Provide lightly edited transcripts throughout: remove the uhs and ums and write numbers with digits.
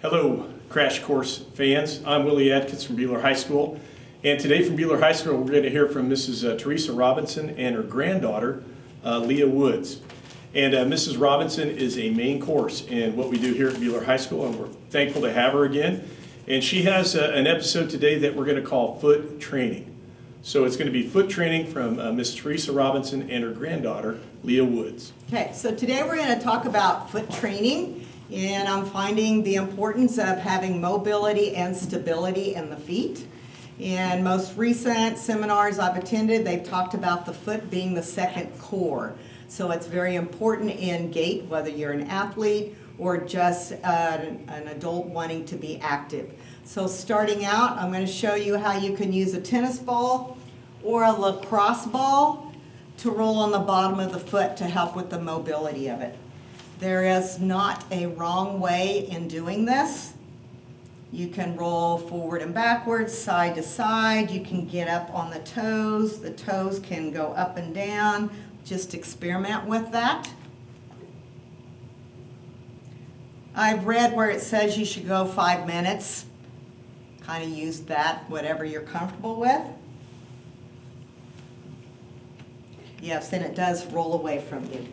Hello, Crash Course fans. I'm Willie Atkins from Buehler High School. And today from Buehler High School, we're going to hear from Mrs. Teresa Robinson and her granddaughter, Leah Woods. And Mrs. Robinson is a main course in what we do here at Buehler High School, and we're thankful to have her again. And she has an episode today that we're going to call Foot Training. So it's going to be foot training from Miss Teresa Robinson and her granddaughter, Leah Woods. Okay, so today we're going to talk about foot training, and I'm finding the importance of having mobility and stability in the feet. In most recent seminars I've attended, they've talked about the foot being the second core. So it's very important in gait, whether you're an athlete or just an adult wanting to be active. So starting out, I'm going to show you how you can use a tennis ball or a lacrosse ball to roll on the bottom of the foot to help with the mobility of it. There is not a wrong way in doing this. You can roll forward and backwards, side to side. You can get up on the toes. The toes can go up and down. Just experiment with that. I've read where it says you should go 5 minutes. Kind of use that, whatever you're comfortable with. Yes, and it does roll away from you.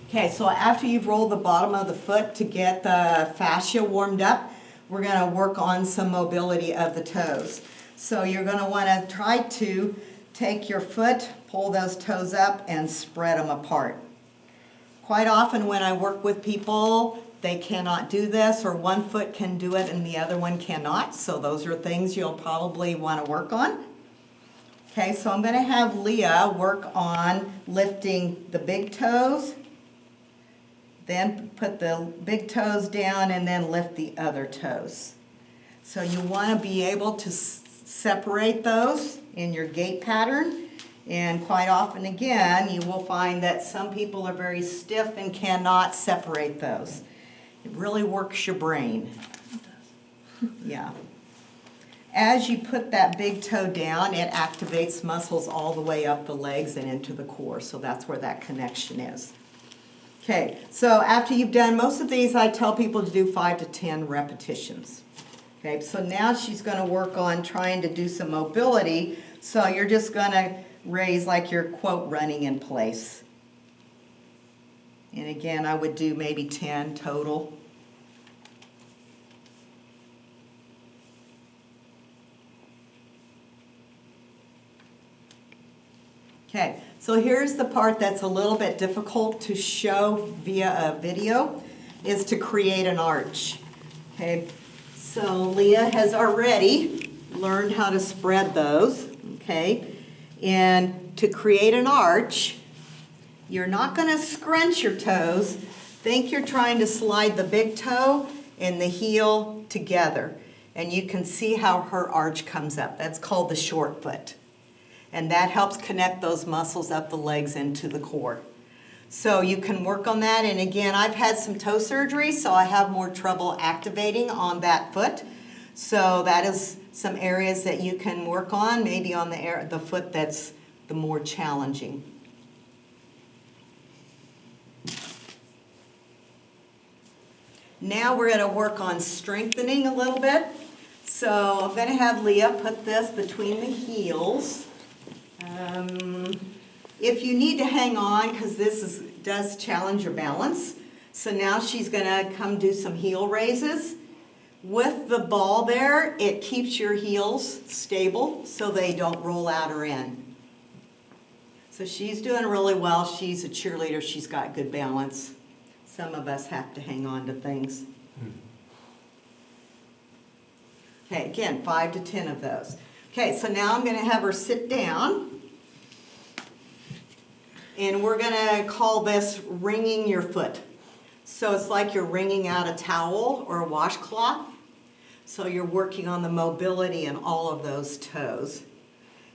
Okay, so after you've rolled the bottom of the foot to get the fascia warmed up, we're going to work on some mobility of the toes. So you're going to want to try to take your foot, pull those toes up, and spread them apart. Quite often when I work with people, they cannot do this, or one foot can do it and the other one cannot. So those are things you'll probably want to work on. Okay, so I'm going to have Leah work on lifting the big toes, then put the big toes down and then lift the other toes. So you want to be able to separate those in your gait pattern. And quite often, again, you will find that some people are very stiff and cannot separate those. It really works your brain. Yeah. As you put that big toe down, it activates muscles all the way up the legs and into the core. So that's where that connection is. Okay, so after you've done most of these, I tell people to do 5 to 10 repetitions. Okay, so now she's going to work on trying to do some mobility. So you're just going to raise like you're, quote, running in place. And again, I would do maybe 10 total. Okay, so here's the part that's a little bit difficult to show via a video, is to create an arch. Okay, so Leah has already learned how to spread those, okay? And to create an arch, you're not going to scrunch your toes. Think you're trying to slide the big toe and the heel together. And you can see how her arch comes up. That's called the short foot. And that helps connect those muscles up the legs into the core. So you can work on that. And again, I've had some toe surgery, so I have more trouble activating on that foot. So that is some areas that you can work on, maybe on the foot that's the more challenging. Now we're going to work on strengthening a little bit. So I'm going to have Leah put this between the heels. If you need to hang on, because this does challenge your balance, so now she's going to come do some heel raises. With the ball there, it keeps your heels stable so they don't roll out or in. So she's doing really well. She's a cheerleader. She's got good balance. Some of us have to hang on to things. Okay, again, 5 to 10 of those. Okay, so now I'm going to have her sit down. And we're going to call this wringing your foot. So it's like you're wringing out a towel or a washcloth. So you're working on the mobility in all of those toes.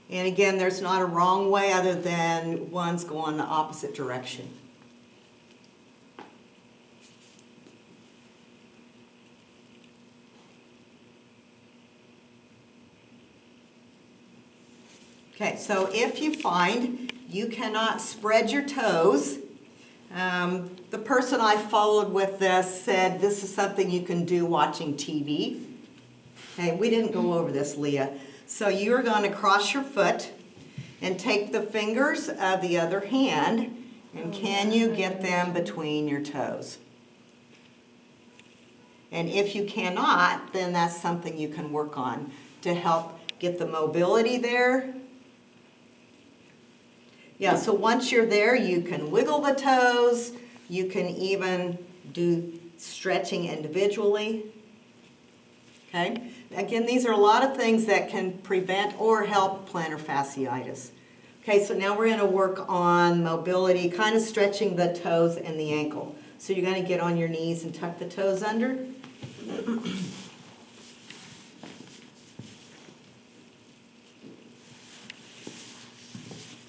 And again, there's not a wrong way other than one's going the opposite direction. Okay, so if you find you cannot spread your toes, The person I followed with this said this is something you can do watching TV. Okay, we didn't go over this, Leah. So you're going to cross your foot and take the fingers of the other hand, and can you get them between your toes? And if you cannot, then that's something you can work on to help get the mobility there. Yeah, so once you're there, you can wiggle the toes. You can even do stretching individually. Okay? Again, these are a lot of things that can prevent or help plantar fasciitis. Okay, so now we're going to work on mobility, kind of stretching the toes and the ankle. So you're going to get on your knees and tuck the toes under.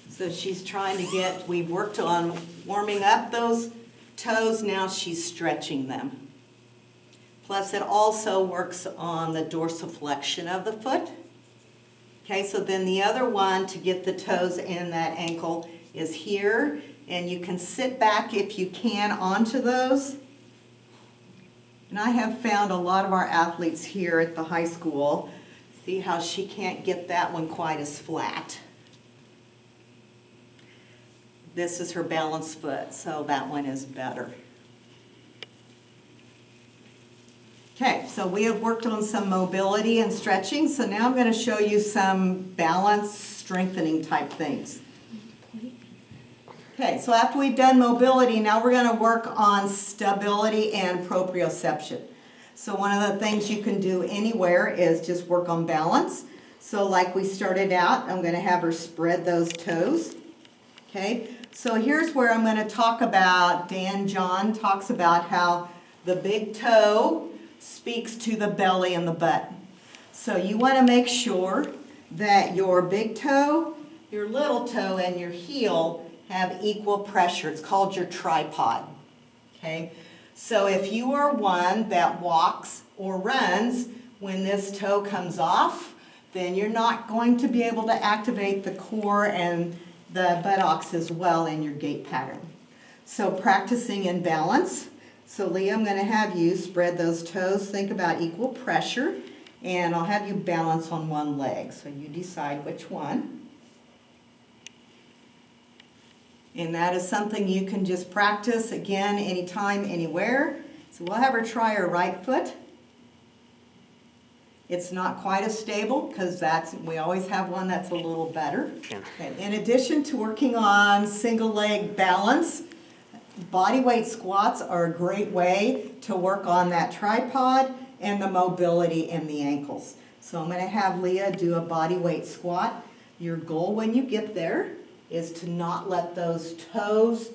So she's trying to get, we've worked on warming up those toes, now she's stretching them. Plus it also works on the dorsiflexion of the foot. Okay, so then the other one to get the toes and that ankle is here, and you can sit back if you can onto those. And I have found a lot of our athletes here at the high school, see how she can't get that one quite as flat. This is her balanced foot, so that one is better. Okay, so we have worked on some mobility and stretching, so now I'm going to show you some balance strengthening type things. Okay, so after we've done mobility, now we're going to work on stability and proprioception. So one of the things you can do anywhere is just work on balance. So like we started out, I'm going to have her spread those toes. Okay, so here's where I'm going to talk about, Dan John talks about how the big toe speaks to the belly and the butt. So you want to make sure that your big toe, your little toe, and your heel have equal pressure. It's called your tripod. Okay? So if you are one that walks or runs, when this toe comes off, then you're not going to be able to activate the core and the buttocks as well in your gait pattern. So practicing in balance. So Leah, I'm going to have you spread those toes, think about equal pressure, and I'll have you balance on one leg. So you decide which one. And that is something you can just practice, again, anytime, anywhere. So we'll have her try her right foot. It's not quite as stable because we always have one that's a little better. Okay. In addition to working on single leg balance, body weight squats are a great way to work on that tripod and the mobility in the ankles. So I'm going to have Leah do a body weight squat. Your goal when you get there is to not let those toes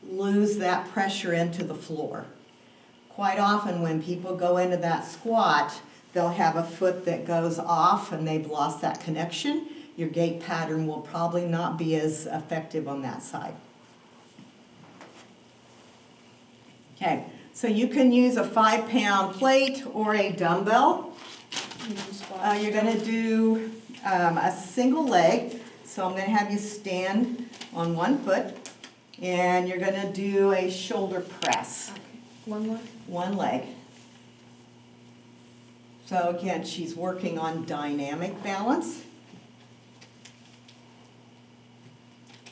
lose that pressure into the floor. Quite often when people go into that squat, they'll have a foot that goes off and they've lost that connection. Your gait pattern will probably not be as effective on that side. Okay, so you can use a 5-pound plate or a dumbbell. You're going to do a single leg. So I'm going to have you stand on one foot, and you're going to do a shoulder press. Okay. One leg? One leg. So again, she's working on dynamic balance.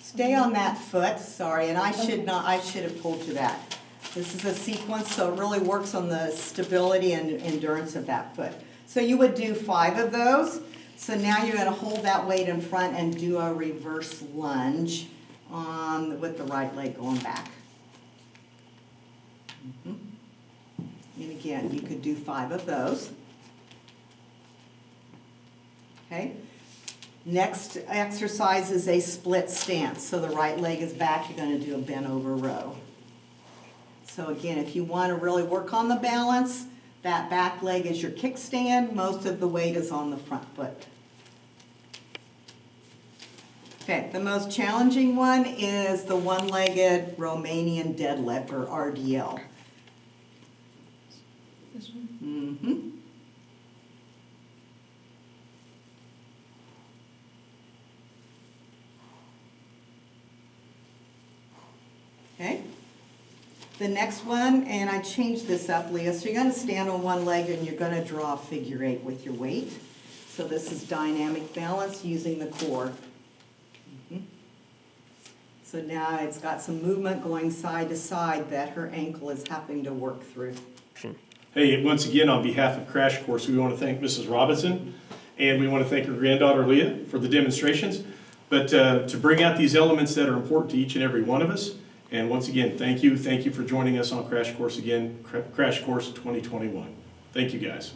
Stay on that foot, sorry, and I should have told you that. This is a sequence, so it really works on the stability and endurance of that foot. So you would do 5 of those. So now you're going to hold that weight in front and do a reverse lunge with the right leg going back. And again, you could do 5 of those. Okay. Next exercise is a split stance. So the right leg is back, you're going to do a bent over row. So again, if you want to really work on the balance, that back leg is your kickstand. Most of the weight is on the front foot. Okay, the most challenging one is the one-legged Romanian deadlift, or RDL. This one? Mm-hmm. Okay. The next one, and I changed this up, Leah, so you're gonna stand on one leg and you're gonna draw a figure 8 with your weight. So this is dynamic balance using the core. So now it's got some movement going side to side that her ankle is having to work through. Hey, once again, on behalf of Crash Course, we want to thank Mrs. Robinson, and we want to thank her granddaughter Leah for the demonstrations, but to bring out these elements that are important to each and every one of us. And once again, thank you for joining us on Crash Course again, Crash Course 2021. Thank you, guys.